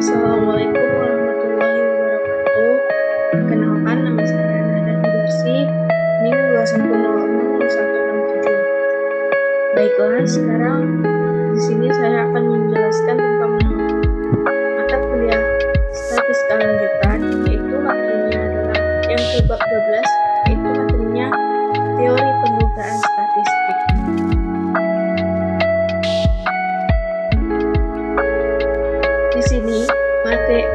Assalamualaikum warahmatullahi wabarakatuh. Perkenalkan, nama saya Nada Hidarsi, NIM 21060167. Baiklah, sekarang di sini saya akan menjelaskan tentang mata kuliah statistika lanjutan, yaitu materinya adalah yang ke-bab 12, yaitu materinya teori pendugaan statistik. Di sini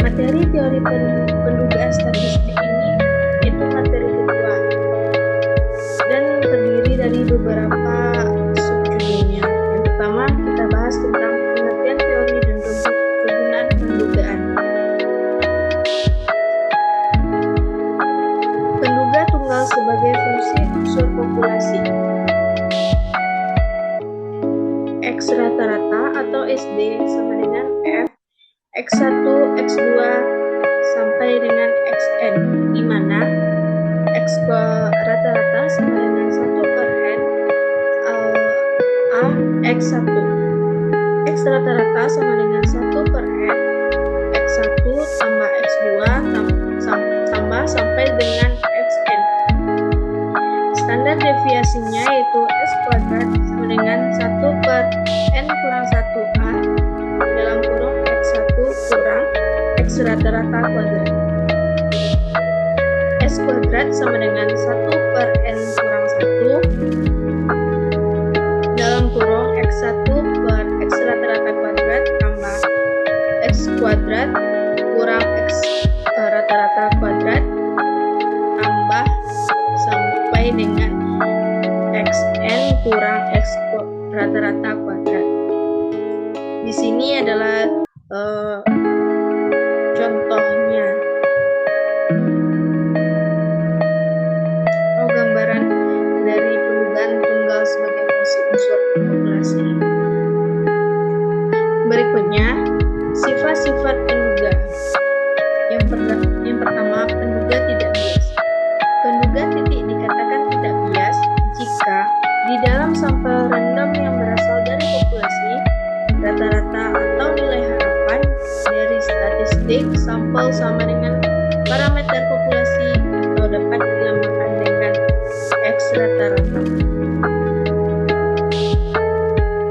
materi teori pendugaan statistik ini itu materi kedua dan terdiri dari beberapa subjudulnya. Yang pertama, kita bahas tentang pengertian teori dan kegunaan pendugaan. Penduga tunggal sebagai fungsi unsur populasi. X rata-rata atau SD sama dengan F X1, X2 sampai dengan Xn, di mana X rata-rata sama dengan 1/n A X1. X rata-rata sama dengan 1/n X1 tambah X2 tambah sampai dengan Xn. Standar deviasinya yaitu S kuadrat sama dengan 1/n kurang 1A dalam kurung X1 kurang X rata-rata kuadrat. S kuadrat sama dengan 1/n kurang 1 dalam kurung X1 per X rata-rata kuadrat tambah X kuadrat kurang X rata-rata kuadrat tambah sampai dengan Xn kurang X rata-rata kuadrat. Di sini adalah contohnya. Gambaran dari pendugaan tunggal sebagai fungsi unsur populasi. Berikutnya, sifat-sifat penduga. Yang pertama, penduga tidak bias. Penduga titik dikatakan tidak bias jika di dalam sampel random yang berasal dari populasi, rata-rata atau nilai harapan dari statistik sampel sama dengan parameter populasi atau dapat dilambangkan dengan X rata-rata.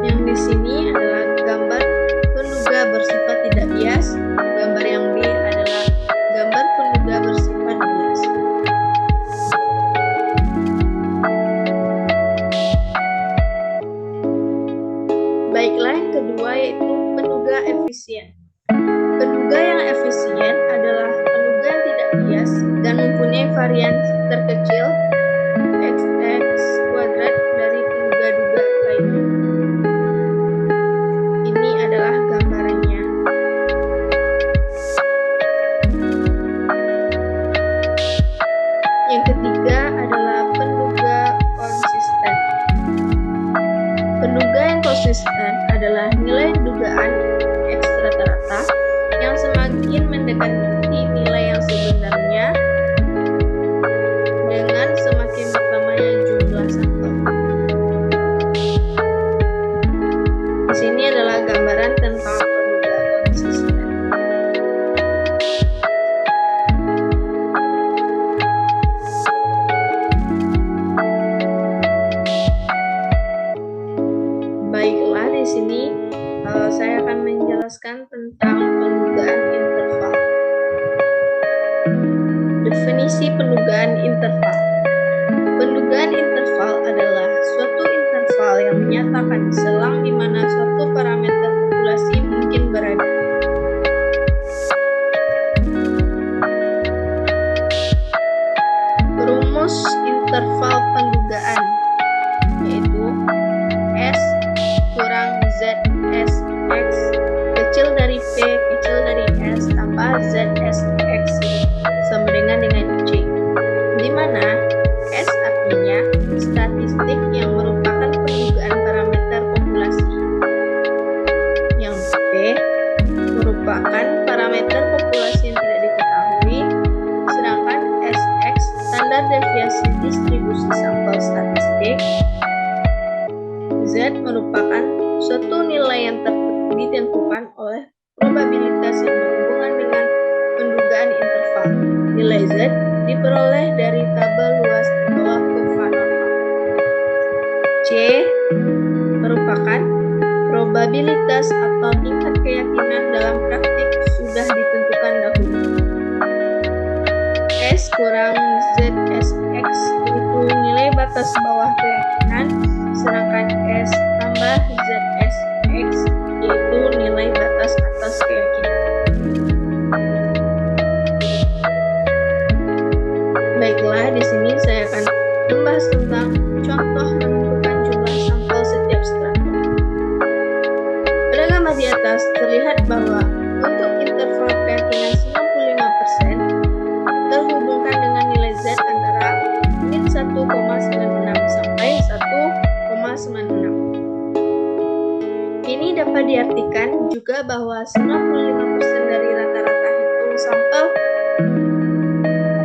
Yang di sini adalah gambar penduga bersifat tidak bias. Gambar yang B adalah gambar penduga bersifat bias. Baiklah, yang kedua yaitu penduga efisien. Penduga yang efisien adalah penduga yang tidak bias dan mempunyai varian terkecil XX kuadrat dari penduga-duga lainnya. Ini adalah gambarannya. Yang ketiga adalah penduga konsisten. Penduga yang konsisten adalah nilai dugaan X rata-rata yang semakin mendekati nilai yang sebenarnya dengan semakin bertambahnya jumlah sampel. Di sini adalah gambaran tentang penduga konsisten. Baiklah, di sini saya akan menjelaskan tentang pendugaan interval. Definisi pendugaan interval. Pendugaan interval adalah suatu interval yang menyatakan selang di mana suatu parameter populasi mungkin berada. Rumus interval pendugaan yaitu S kurang ZS X kecil dari P kecil dari S tambah ZS X sama dengan C, di mana S artinya statistik yang merupakan pendugaan parameter populasi, yang P merupakan parameter populasi yang tidak diketahui, sedangkan SX standar deviasi distribusi sampel statistik, Z merupakan suatu nilai yang ditentukan oleh probabilitas yang berhubung Nilai Z diperoleh dari tabel luas di bawah kurva normal. C merupakan probabilitas atau tingkat keyakinan dalam praktik sudah ditentukan dahulu. S kurang ZSX itu nilai batas bawah keyakinan, sedangkan S tambah ZSX yaitu nilai batas atas keyakinan. Baiklah, di sini saya akan membahas tentang contoh menentukan jumlah sampel setiap stratum. Pada gambar di atas terlihat bahwa untuk interval keyakinan 95% terhubungkan dengan nilai Z antara min 1,96 sampai 1,96. Ini dapat diartikan juga bahwa 95% dari rata-rata hitung sampel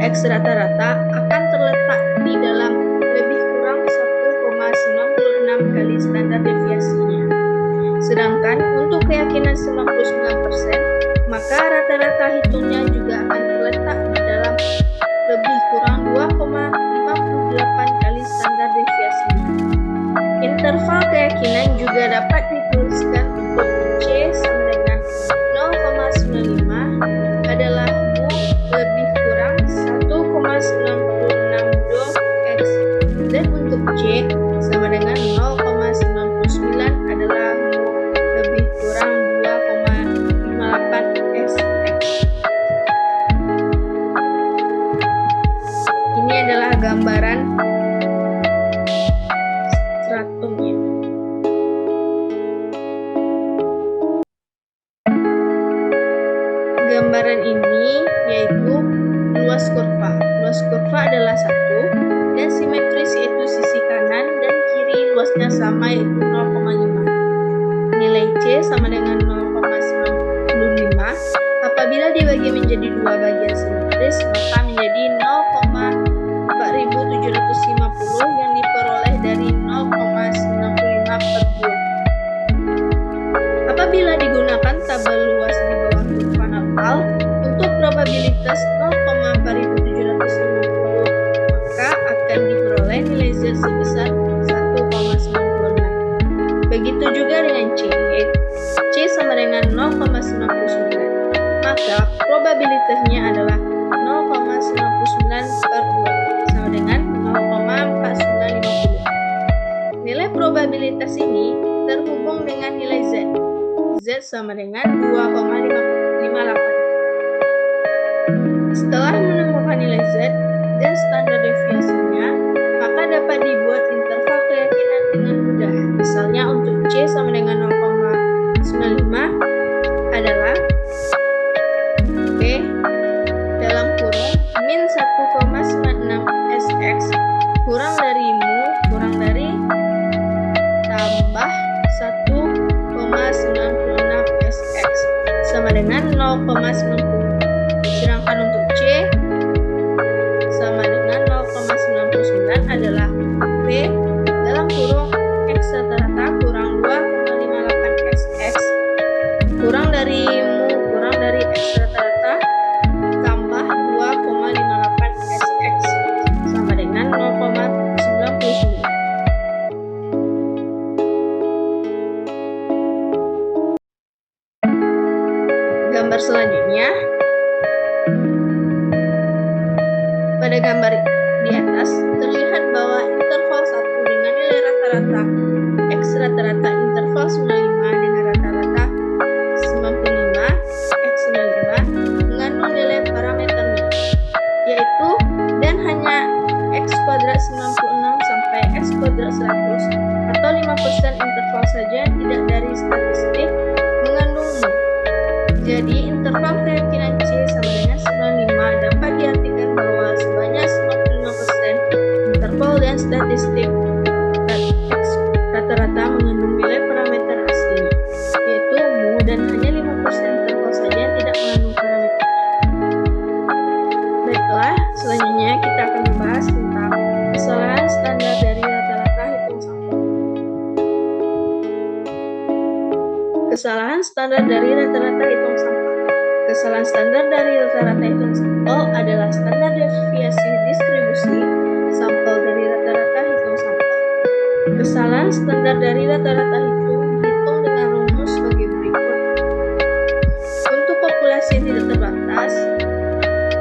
X rata-rata akan terletak di dalam lebih kurang 1,96 kali standar deviasinya. Sedangkan untuk keyakinan 99%, maka rata-rata hitungnya juga akan terletak di dalam lebih kurang 2,58 kali standar deviasinya. Interval keyakinan juga dapat dituliskan untuk C sama dengan 0,95 adalah mu lebih kurang 1,96 X, dan untuk C sama dengan 0,99 adalah mu lebih kurang 2,58 SX. Ini adalah gambaran stratumnya. Gambaran ini yaitu luas kurva. Luas kurva adalah 1 dan simetris yaitu sisi kanan dan kiri luasnya sama yaitu 0,5. Nilai C sama dengan 0,95. Apabila dibagi menjadi dua bagian simetris, maka menjadi 0,4750 yang diperoleh dari 0,95/2. Apabila digunakan tabel luas di bawah kurva normal untuk probabilitas 0,4750, maka akan diperoleh nilai Z sebesar 1,96. Begitu juga dengan C, C sama dengan 0,99, maka probabilitasnya adalah 0,99/2 sama dengan 0,4950. Nilai probabilitas ini terhubung dengan nilai Z. Z sama dengan 2,58. Setelah menemukan nilai Z dan standar deviasinya, maka dapat dibuat interval keyakinan dengan mudah. Misalnya untuk C sama dengan 0,95 adalah P dalam kurung min 1,96 SX kurang dari mu kurang dari tambah 1,96 SX sama dengan 0,90. Sedangkan untuk C sama dengan 0,99 adalah P dalam kurung X rata-rata kurang 2,58 SX kurang dari mu kurang dari X rata-rata tambah 2,58 SX sama dengan 0,99. Gambar selanjutnya, pada gambar di atas terlihat bahwa interval 1 dengan nilai rata-rata X rata-rata interval 95 dengan rata-rata 95 X 95 mengandung nilai parameternya, yaitu dan hanya X kuadrat 96 sampai X kuadrat 100 atau 5% interval saja yang tidak dari statistik mengandung mu. Jadi interval keyakinan C sama dengan 95 dapat diartikan bahwa sebanyak 95% interval dan statistik X rata-rata mengandung nilai parameter aslinya, yaitu mu, dan hanya 5% interval saja yang tidak mengandung parameter. Baiklah, selanjutnya kita akan membahas tentang kesalahan standar dari rata-rata hitung sampel. Kesalahan standar dari rata-rata hitung sampel. Kesalahan standar dari rata-rata hitung sampel adalah standar deviasi distribusi sampel dari rata-rata hitung sampel. Kesalahan standar dari rata-rata hitung dihitung dengan rumus sebagai berikut. Untuk populasi tidak terbatas,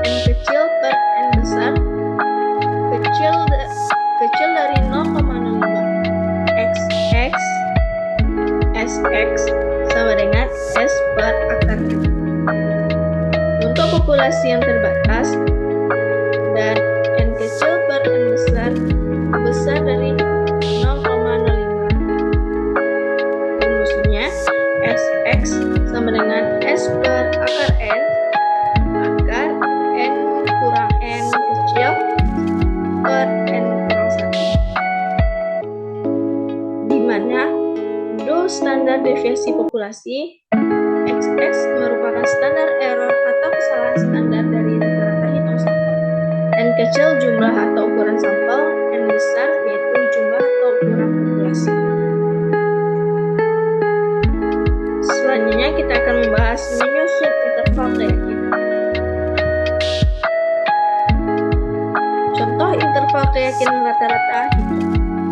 N kecil per N besar kecil dari 0,05 XX SX sama dengan S per akar N. Untuk populasi yang terbatas dan N kecil per N besar dari 0,05. Rumusnya SX sama dengan S per akar N kurang N kecil per N kurang 1, di mana do standar deviasi populasi XX merupakan standar error atau kesalahan standar dari rata-rata hitung sampel. N kecil jumlah atau ukuran sampel, N besar yaitu jumlah atau ukuran populasi. Selanjutnya kita akan membahas menyusun interval keyakinan. Contoh interval keyakinan rata-rata hitung.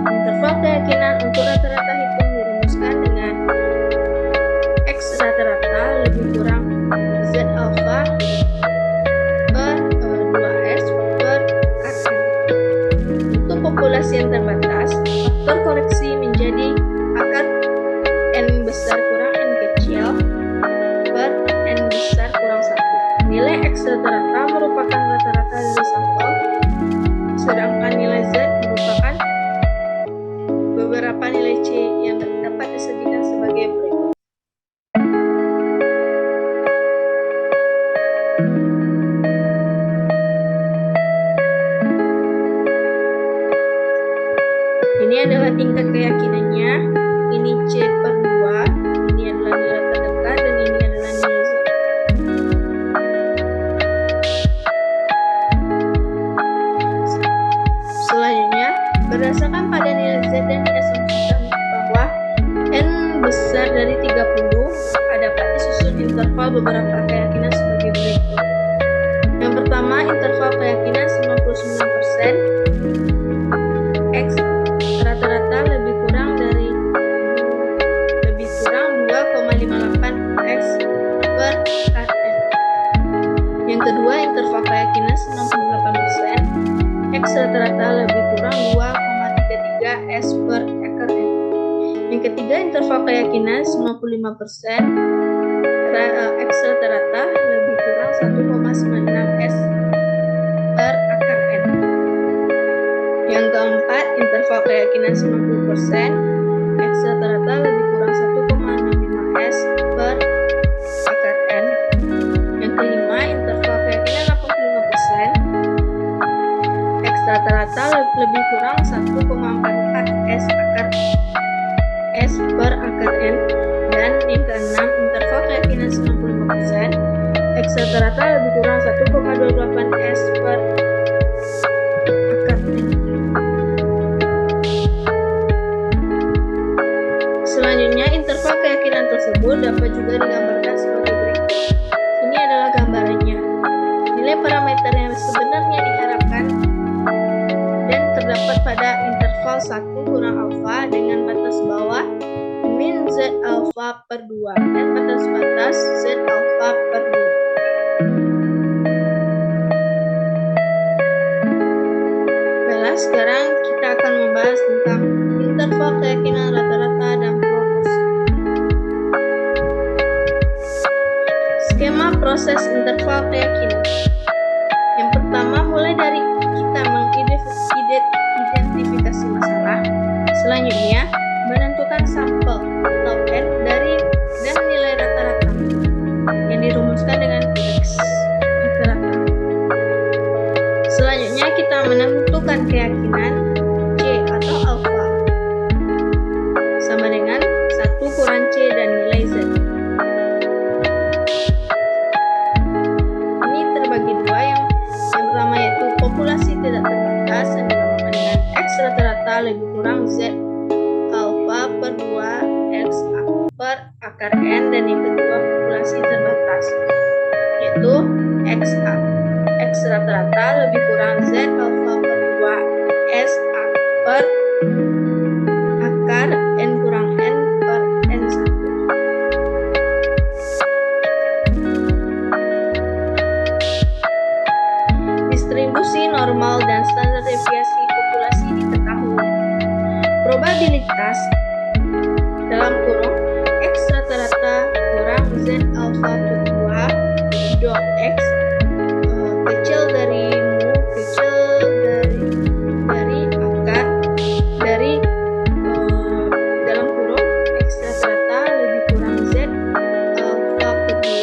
Interval keyakinan untuk rata-rata hitung dirumuskan dengan X rata-rata lebih kurang Z alpha per 2S per KN. Untuk populasi yang terbatas, faktor koreksi menjadi akar N besar kurang N kecil per N besar kurang 1. Nilai X rata-rata merupakan rata-rata dari sampel, sedangkan nilai Z merupakan beberapa nilai C yang dapat disajikan sebagai berikut. Ini adalah tingkat keyakinannya. Ini C per 2, ini adalah nilai terdekat, dan ini adalah nilai Z. Selanjutnya, berdasarkan pada nilai Z dan diasumsikan bahwa N besar dari 30, dapat disusun interval beberapa keyakinan sebagai berikut. Yang pertama, interval keyakinan 99%, X rata-rata lebih kurang 2,58 X per KN. Yang kedua, interval keyakinan 98%, X rata-rata lebih kurang 2,33 S per akar N. Yang ketiga, interval keyakinan 95%, X rata-rata lebih kurang 1,96 S per akar N. Yang keempat, interval keyakinan 90%, X rata-rata lebih kurang 1,65 S per akar N. Yang kelima, interval keyakinan 85%, X rata-rata lebih kurang 1,44 S per akar N. Dan yang keenam, interval keyakinan 95%, X rata-rata lebih kurang 1,28 S per akar N. Selanjutnya, interval keyakinan tersebut dapat juga digambarkan sebagai berikut. Ini adalah gambarannya. Nilai parameter yang sebenarnya diharapkan dan terdapat pada interval 1 kurang alfa dengan batas bawah min Z alpha per 2 dan batas Z alpha per 2. Baiklah, sekarang kita akan membahas tentang interval keyakinan rata-rata dan proporsi. Skema proses interval keyakinan. Yang pertama, mulai dari kita mengidentifikasi masalah. Selanjutnya, menentukan sampel atau N dan nilai rata-rata yang dirumuskan dengan X rata-rata. Selanjutnya, kita menentukan keyakinan C atau alfa sama dengan 1 kurang C dan nilai Z. Ini terbagi dua. Yang pertama yaitu populasi tidak terbatas yang dinamakan dengan X rata-rata lebih kurang Z alpha per 2 X per akar N, dan yang kedua populasi terbatas. yaitu X up. X rata-rata lebih kurang Z alfa per 2 S up per akar N kurang N per N1. Distribusi normal dan standar deviasi populasi diketahui. Probabilitas dalam kurung X rata-rata kurang Z alfa per 2 do X kecil dari mu kecil dari akar dari dalam kurung X rata-rata lebih kurang Z alfa per 2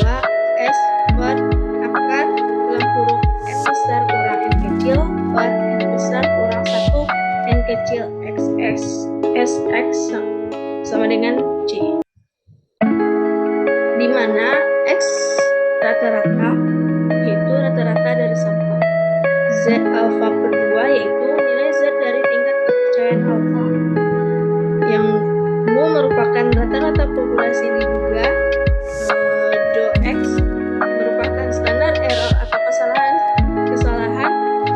S per akar dalam kurung N besar kurang N kecil per N besar kurang 1 N kecil XX SX sama dengan C, di mana X rata-rata yaitu rata-rata dari sampel, Z alfa per 2 yaitu nilai Z dari tingkat kepercayaan alfa, yang mu merupakan rata-rata populasi diduga, do X merupakan standar error atau kesalahan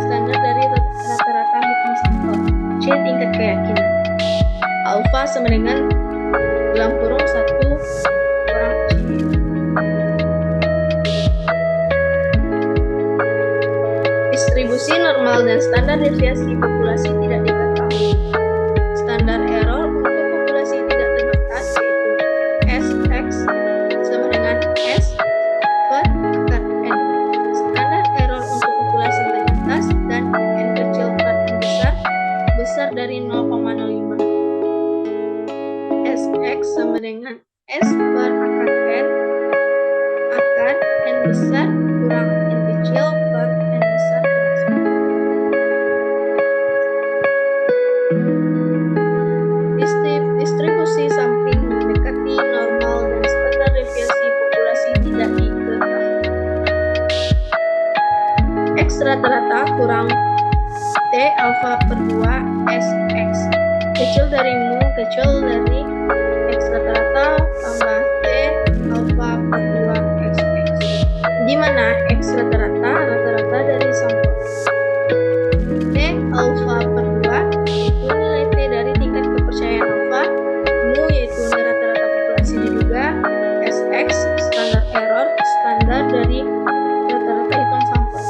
standar dari rata-rata hitung sampel, C tingkat keyakinan, alfa sama dengan dalam kurung 1 kurang C. Distribusi normal dan standar deviasi populasi tidak diketahui. Standar error untuk populasi tidak terbatas yaitu SX sama dengan S per akar N. Standar error untuk populasi terbatas dan N kecil per N besar dari 0,05. SX sama dengan S per akar N besar kurang N kecil per N besar kurang 1. Distribusi sampling mendekati normal dan standar deviasi populasi tidak diketahui. X rata-rata kurang T alfa per 2 SX kecil dari mu kecil dari X rata-rata tambah T alfa per 2 XX, di mana X rata-rata dari sampel. T alfa per 2 yaitu nilai T dari tingkat kepercayaan alfa, mu yaitu nilai rata-rata populasi diduga, SX standar error standar dari rata-rata hitung sampel,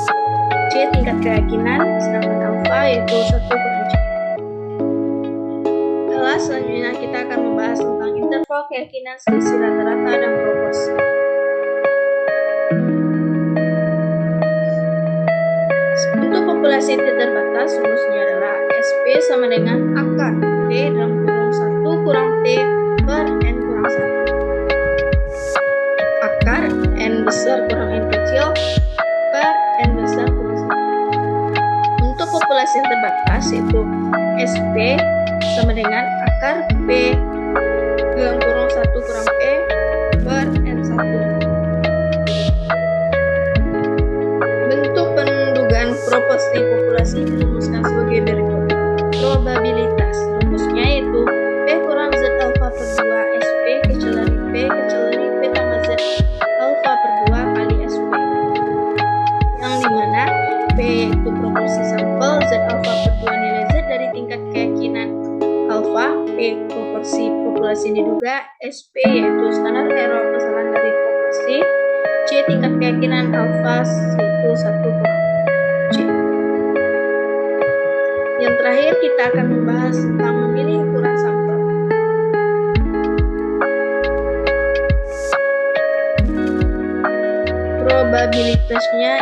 C tingkat keyakinan, sedangkan alfa yaitu 1 kurang C. Selanjutnya kita akan membahas tentang interval keyakinan, selisih rata-rata, dan proporsi. Untuk populasi T terbatas, rumusnya adalah SP sama dengan akar T dalam kurung 1 kurang T per N kurang 1. Akar N besar kurang N kecil per N besar kurang 1. Untuk populasi yang terbatas yaitu SP sama dengan akar P dalam kurung 1 kurang P per N1. Bentuk pendugaan proporsi populasi dirumuskan sebagai berikut. Probabilitas rumusnya yaitu P kurang Z alfa per 2 SP kecil dari P tambah Z alfa per 2 kali SP, yang dimana P yaitu proporsi sampel, Z alfa per 2 nilai Z dari tingkat keyakinan alfa, P proporsi populasi diduga, SP yaitu standar error kesalahan dari proporsi, C tingkat keyakinan alfa yaitu 1 kurang C. Yang terakhir kita akan membahas tentang memilih ukuran sampel. Probabilitasnya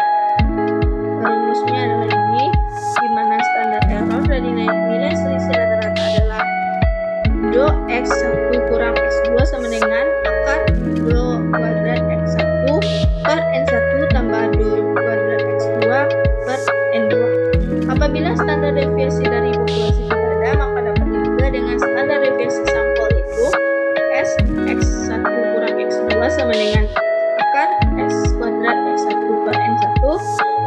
rumusnya adalah ini, di mana standar error dari nilai selisih rata-rata adalah do X1 kurang X2 sama dengan akar do kuadrat X1 per N1 tambah do kuadrat X2 per N2. Apabila standar deviasi dari populasi tidak ada, maka dapat diduga dengan standar deviasi sampel itu S X1 kurang X2 sama dengan akar S kuadrat X1 per N1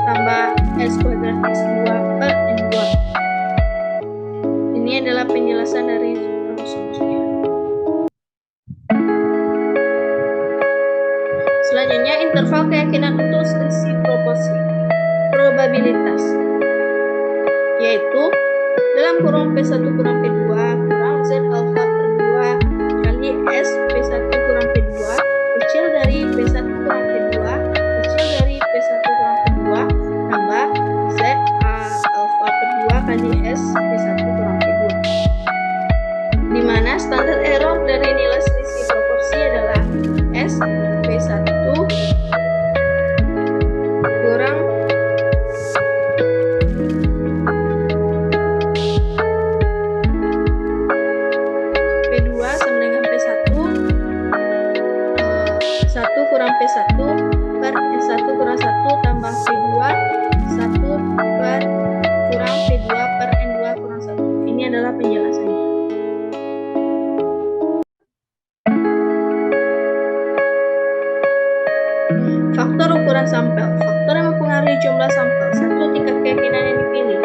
tambah S kuadrat X2 per N2. Ini adalah penjelasan dari rumusnya. keyakinan untuk selisih proporsi probabilitas, yaitu dalam kurung P1 kurang P2 kurang Z alfa per 2 kali S P1 kurang P2 kecil dari P1 kurang P2 kecil dari P1 kurang P2 tambah Z alfa per 2 kali S P1 kurang P2, di mana standar error dari nilai selisih proporsi adalah S P1 kurang P2 sama dengan P1 1 kurang P1 per S1 kurang 1 tambah P2 1 per kurang P2 per N2 kurang 1. Ini adalah penjelasannya. Faktor ukuran sampel. Faktor yang mempengaruhi jumlah sampel. 1. Tingkat keyakinan yang dipilih.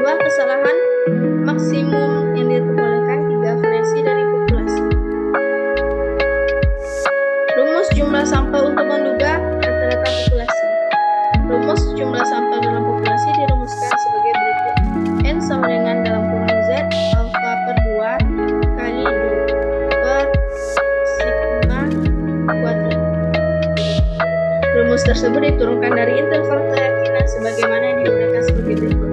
2. Kesalahan maksimum yang diperbolehkan. 3. Variasi dari populasi. Rumus jumlah sampel untuk menduga rata-rata populasi. Rumus jumlah sampel dalam populasi dirumuskan sebagai berikut. N sama dengan dalam kurung Z alfa per 2 kali 2 per sigma kuadrat. Rumus tersebut diturunkan dari interval keyakinan sebagaimana digunakan sebagai berikut.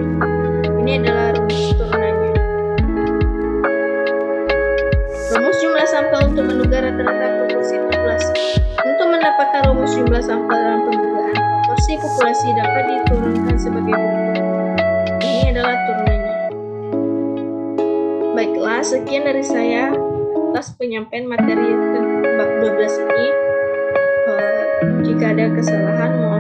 Ini adalah rumus turunannya. Rumus jumlah sampel untuk menduga rata-rata proporsi populasi. Untuk mendapatkan rumus jumlah sampel dalam pendugaan proporsi populasi dapat diturunkan sebagai berikut. Ini adalah turunannya. Baiklah, sekian dari saya atas penyampaian materi bab 12 ini. Jika ada kesalahan, mohon